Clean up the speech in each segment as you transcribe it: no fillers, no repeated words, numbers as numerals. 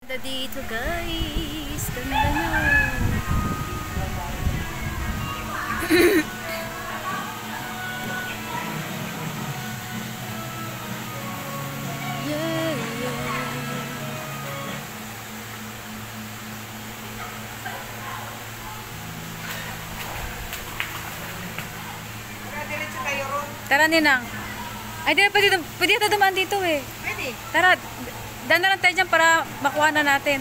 Ganda dito guys, ganda nyo. Yeah, yeah. Tara Ninang. Ay di na pwede ito dumaan dito eh. Pwede. Tara, daan na lang tayo dyan para makuha na natin.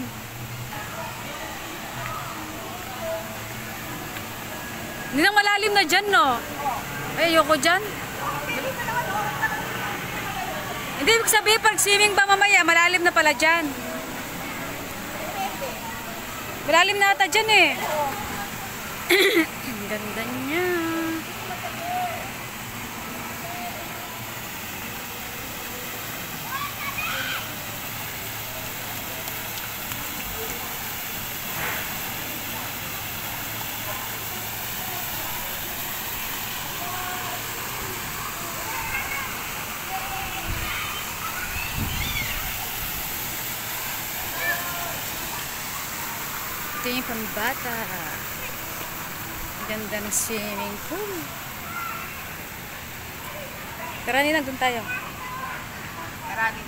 Ninang malalim na dyan no? Ay ayoko dyan. Hindi ibig sabihin pag swimming pa mamaya, malalim na pala dyan. Malalim na ata dyan eh. Ang ganda niya. Ito yung pambata. Ganda ng swimming pool. Tara Ninang, doon tayo.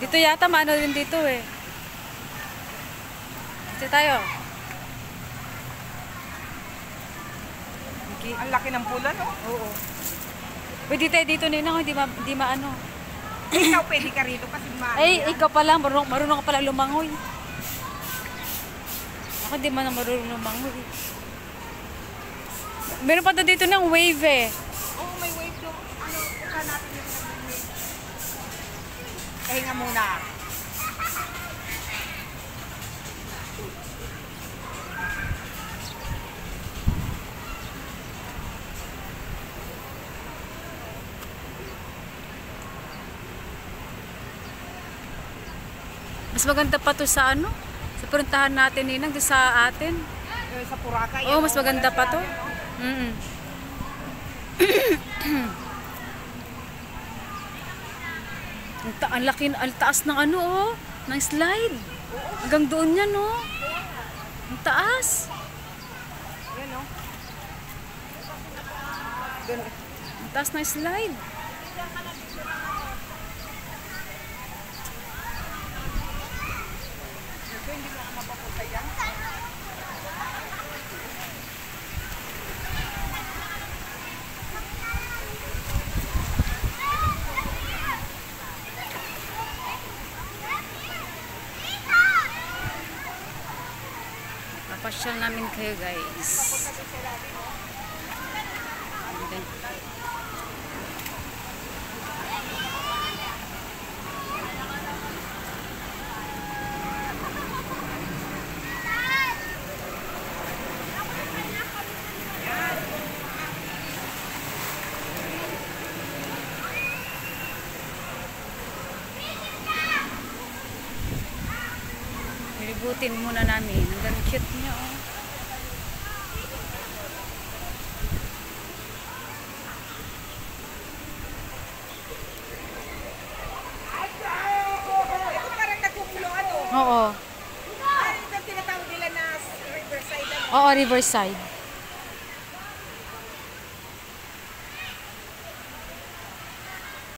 Dito yata, maano rin dito eh. Dito tayo. Okay. Ang laki ng pula, no? Oo. Pwede tayo dito Ninang, hindi maano. Ikaw pwede ka rito kasi maano. Ay, ikaw pala, marunong ka pala lumangoy. Ako di man na marunong lumangoy. Meron pa dito ng wave eh. Oo, may wave doon. Ano, punta natin yung wave. Pahinga muna. Mas maganda pa to sa ano? Sa puntahan natin Ninang, doon sa atin. Sa Puraka. Oo, mas maganda pa to. Ang laki, ang taas ng ano oh, ng slide. Hanggang doon yan oh. Ang taas. Yan, no? Ang taas ng slide. Hindi mo ako mapapunta yan. Papasyal namin kayo guys. Nilibutin muna namin. Ang cute niya oh. Ito parang nagkukuloan, oh. Oo. Ay, ito tinatawag nila na Riverside. Oo, Riverside.